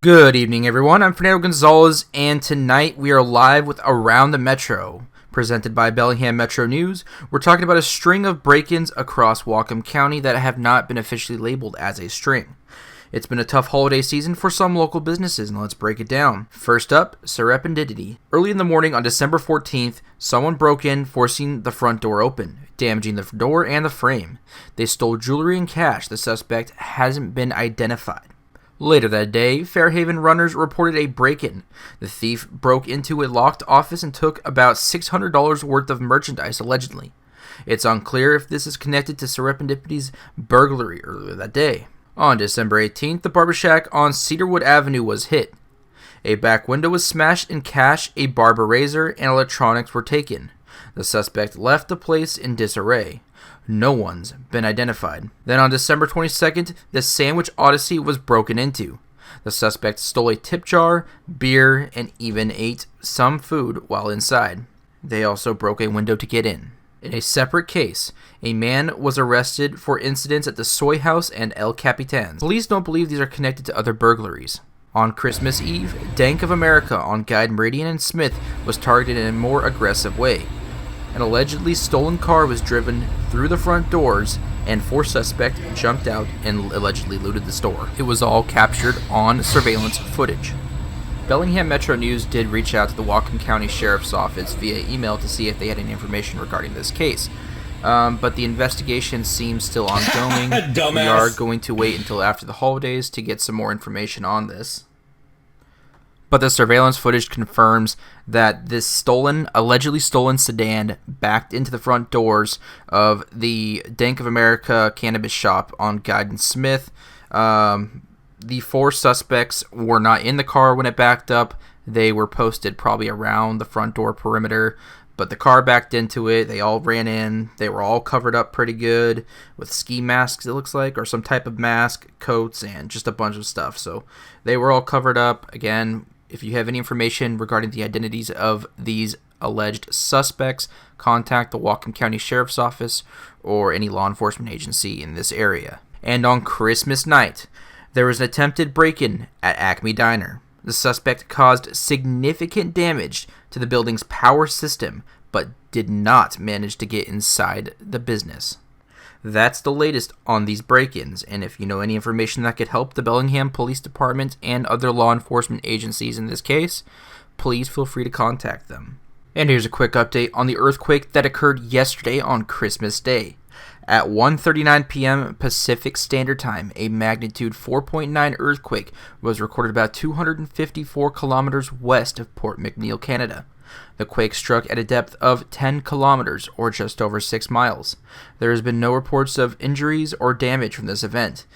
Good evening, everyone. I'm Fernando Gonzalez, and tonight we are live with Around the Metro, presented by Bellingham Metro News. We're talking about a string of break-ins across Whatcom County that have not been officially labeled as a string. It's been a tough holiday season for some local businesses, and let's break it down. First up, serendipity. Early in the morning on December 14th, someone broke in, forcing the front door open, damaging the door and the frame. They stole jewelry and cash. The suspect hasn't been identified. Later that day, Fairhaven runners reported a break-in. The thief broke into a locked office and took about $600 worth of merchandise, allegedly. It's unclear if this is connected to serendipity's burglary earlier that day. On December 18th, the barber shack on Cedarwood Avenue was hit. A back window was smashed and cash, a barber razor, and electronics were taken. The suspect left the place in disarray. No one's been identified. Then on December 22nd, the Sandwich Odyssey was broken into. The suspect stole a tip jar, beer, and even ate some food while inside. They also broke a window to get in. In a separate case, a man was arrested for incidents at the Soy House and El Capitan. Police don't believe these are connected to other burglaries. On Christmas Eve, Bank of America on Guide Meridian and Smith was targeted in a more aggressive way. An allegedly stolen car was driven through the front doors, and four suspects jumped out and allegedly looted the store. It was all captured on surveillance footage. Bellingham Metro News did reach out to the Whatcom County Sheriff's Office via email to see if they had any information regarding this case. But the investigation seems still ongoing. We are going to wait until after the holidays to get some more information on this. But the surveillance footage confirms that this allegedly stolen sedan backed into the front doors of the Bank of America cannabis shop on Guide and Smith. The four suspects were not in the car when it backed up. They were posted probably around the front door perimeter, but the car backed into it. They all ran in. They were all covered up pretty good with ski masks, it looks like, or some type of mask, coats, and just a bunch of stuff. So they were all covered up. Again, if you have any information regarding the identities of these alleged suspects, contact the Whatcom County Sheriff's Office or any law enforcement agency in this area. And on Christmas night, there was an attempted break-in at ACME Diner. The suspect caused significant damage to the building's power system, but did not manage to get inside the business. That's the latest on these break-ins, and if you know any information that could help the Bellingham Police Department and other law enforcement agencies in this case, please feel free to contact them. And here's a quick update on the earthquake that occurred yesterday on Christmas Day. At 1:39 p.m. Pacific Standard Time, a magnitude 4.9 earthquake was recorded about 254 kilometers west of Port McNeill, Canada. The quake struck at a depth of 10 kilometers, or just over 6 miles. There has been no reports of injuries or damage from this event.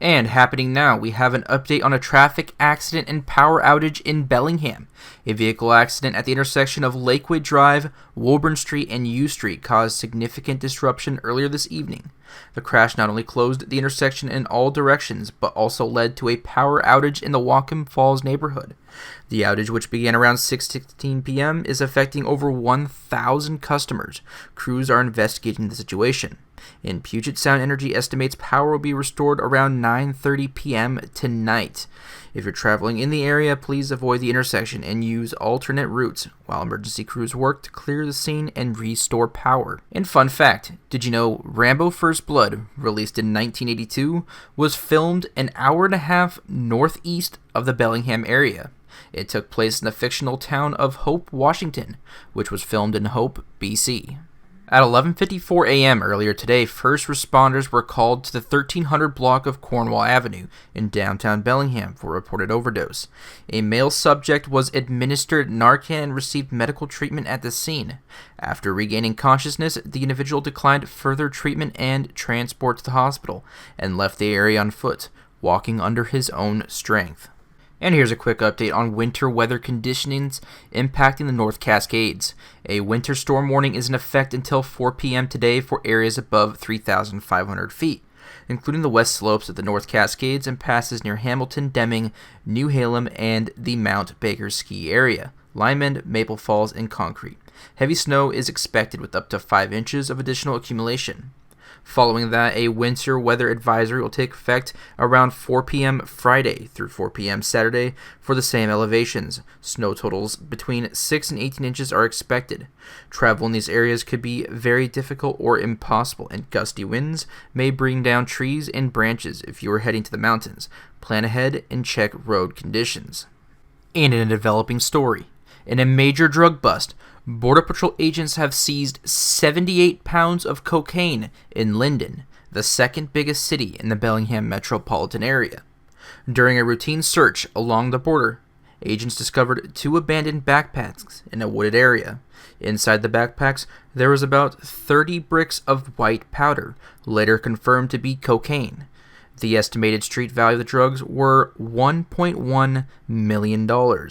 And happening now, we have an update on a traffic accident and power outage in Bellingham. A vehicle accident at the intersection of Lakewood Drive, Woburn Street, and U Street caused significant disruption earlier this evening. The crash not only closed the intersection in all directions, but also led to a power outage in the Whatcom Falls neighborhood. The outage, which began around 6:16 p.m., is affecting over 1,000 customers. Crews are investigating the situation. And Puget Sound Energy estimates power will be restored around 9:30 p.m. tonight. If you're traveling in the area, please avoid the intersection and use alternate routes while emergency crews work to clear the scene and restore power. And fun fact, did you know Rambo First Blood, released in 1982, was filmed an hour and a half northeast of the Bellingham area? It took place in the fictional town of Hope, Washington, which was filmed in Hope, BC. At 11:54 a.m. earlier today, first responders were called to the 1300 block of Cornwall Avenue in downtown Bellingham for a reported overdose. A male subject was administered Narcan and received medical treatment at the scene. After regaining consciousness, the individual declined further treatment and transport to the hospital and left the area on foot, walking under his own strength. And here's a quick update on winter weather conditions impacting the North Cascades. A winter storm warning is in effect until 4 p.m. today for areas above 3,500 feet, including the west slopes of the North Cascades and passes near Hamilton, Deming, New Halem, and the Mount Baker ski area, Lynden, Maple Falls, and Concrete. Heavy snow is expected with up to 5 inches of additional accumulation. Following that, a winter weather advisory will take effect around 4 p.m. Friday through 4 p.m. Saturday for the same elevations. Snow totals between 6 and 18 inches are expected. Travel in these areas could be very difficult or impossible, and gusty winds may bring down trees and branches if you are heading to the mountains. Plan ahead and check road conditions. And in a developing story, in a major drug bust, Border Patrol agents have seized 78 pounds of cocaine in Lynden, the second biggest city in the Bellingham metropolitan area. During a routine search along the border, agents discovered 2 abandoned backpacks in a wooded area. Inside the backpacks, there was about 30 bricks of white powder, later confirmed to be cocaine. The estimated street value of the drugs were $1.1 million.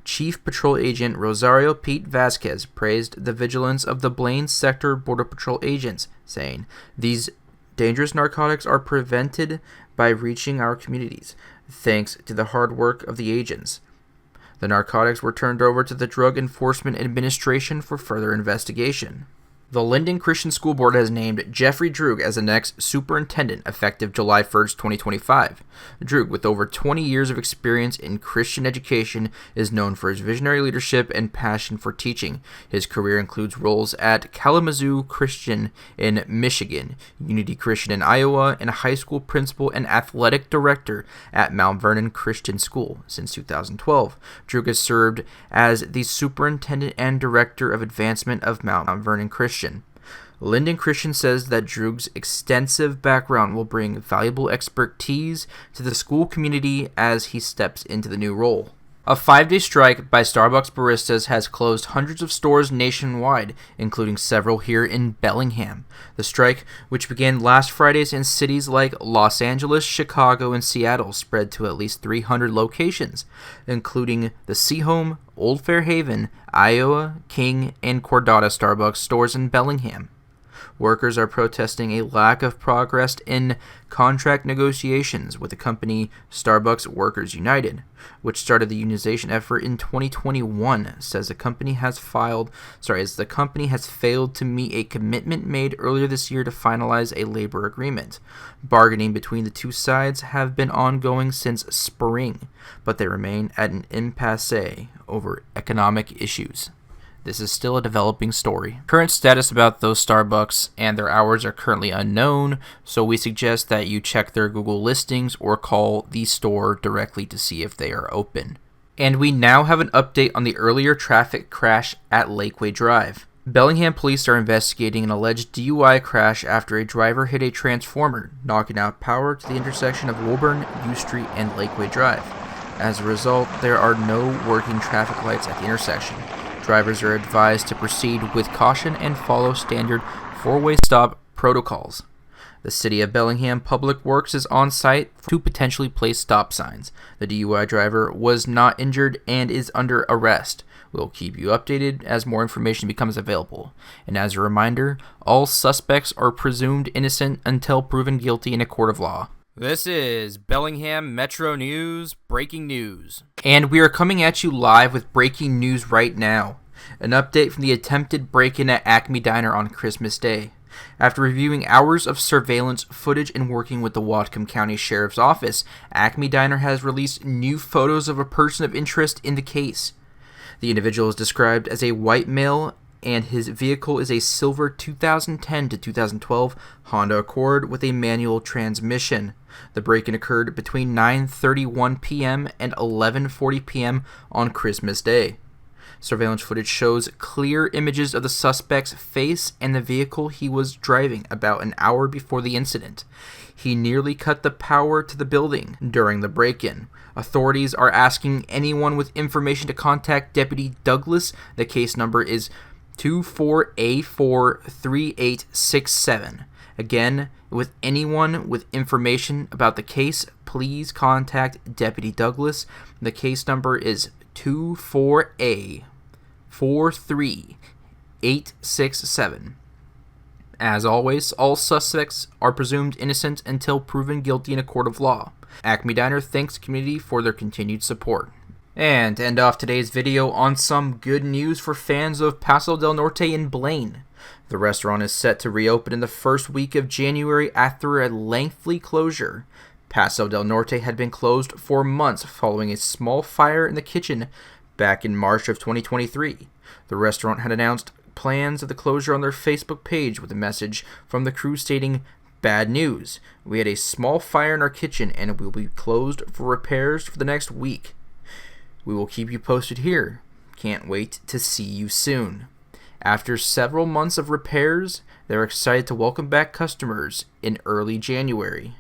Chief Patrol Agent Rosario Pete Vasquez praised the vigilance of the Blaine Sector Border Patrol agents, saying, "These dangerous narcotics are prevented by reaching our communities, thanks to the hard work of the agents." The narcotics were turned over to the Drug Enforcement Administration for further investigation. The Lynden Christian School Board has named Jeffrey Droog as the next superintendent effective July 1st, 2025. Droog, with over 20 years of experience in Christian education, is known for his visionary leadership and passion for teaching. His career includes roles at Kalamazoo Christian in Michigan, Unity Christian in Iowa, and high school principal and athletic director at Mount Vernon Christian School since 2012. Droog has served as the superintendent and director of advancement of Mount Vernon Christian. Lynden Christian says that Droog's extensive background will bring valuable expertise to the school community as he steps into the new role. A 5-day strike by Starbucks baristas has closed hundreds of stores nationwide, including several here in Bellingham. The strike, which began last Friday in cities like Los Angeles, Chicago, and Seattle, spread to at least 300 locations, including the Seahome, Old Fairhaven, Iowa, King, and Cordata Starbucks stores in Bellingham. Workers are protesting a lack of progress in contract negotiations with the company Starbucks Workers United, which started the unionization effort in 2021, says the company has failed to meet a commitment made earlier this year to finalize a labor agreement. Bargaining between the two sides have been ongoing since spring, but they remain at an impasse over economic issues. This is still a developing story. Current status about those Starbucks and their hours are currently unknown, so we suggest that you check their Google listings or call the store directly to see if they are open. And we now have an update on the earlier traffic crash at Lakeway Drive. Bellingham police are investigating an alleged DUI crash after a driver hit a transformer, knocking out power to the intersection of Woburn, U Street, and Lakeway Drive. As a result, there are no working traffic lights at the intersection. Drivers are advised to proceed with caution and follow standard 4-way stop protocols. The City of Bellingham Public Works is on site to potentially place stop signs. The DUI driver was not injured and is under arrest. We'll keep you updated as more information becomes available. And as a reminder, all suspects are presumed innocent until proven guilty in a court of law. This is Bellingham Metro News, breaking news. And we are coming at you live with breaking news right now. An update from the attempted break-in at ACME Diner on Christmas Day. After reviewing hours of surveillance footage and working with the Whatcom County Sheriff's Office, ACME Diner has released new photos of a person of interest in the case. The individual is described as a white male, and his vehicle is a silver 2010 to 2012 Honda Accord with a manual transmission. The break-in occurred between 9:31 p.m. and 11:40 p.m. on Christmas Day. Surveillance footage shows clear images of the suspect's face and the vehicle he was driving about an hour before the incident. He nearly cut the power to the building during the break-in. Authorities are asking anyone with information to contact Deputy Douglas. The case number is 24A43867. Again, with anyone with information about the case, please contact Deputy Douglas. The case number is 24A43867. As always, all suspects are presumed innocent until proven guilty in a court of law. ACME Diner thanks the community for their continued support. And to end off today's video on some good news for fans of Paso del Norte and Blaine. The restaurant is set to reopen in the first week of January after a lengthy closure. Paso del Norte had been closed for months following a small fire in the kitchen back in March of 2023. The restaurant had announced plans of the closure on their Facebook page with a message from the crew stating, "Bad news. We had a small fire in our kitchen and it will be closed for repairs for the next week. We will keep you posted here. Can't wait to see you soon." After several months of repairs, they're excited to welcome back customers in early January.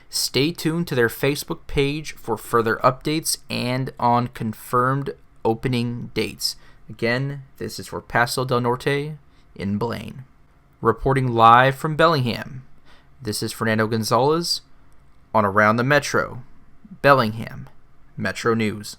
Stay tuned to their Facebook page for further updates and on confirmed opening dates. Again, this is for Paso del Norte in Blaine. Reporting live from Bellingham, this is Fernando Gonzalez on Around the Metro, Bellingham Metro News.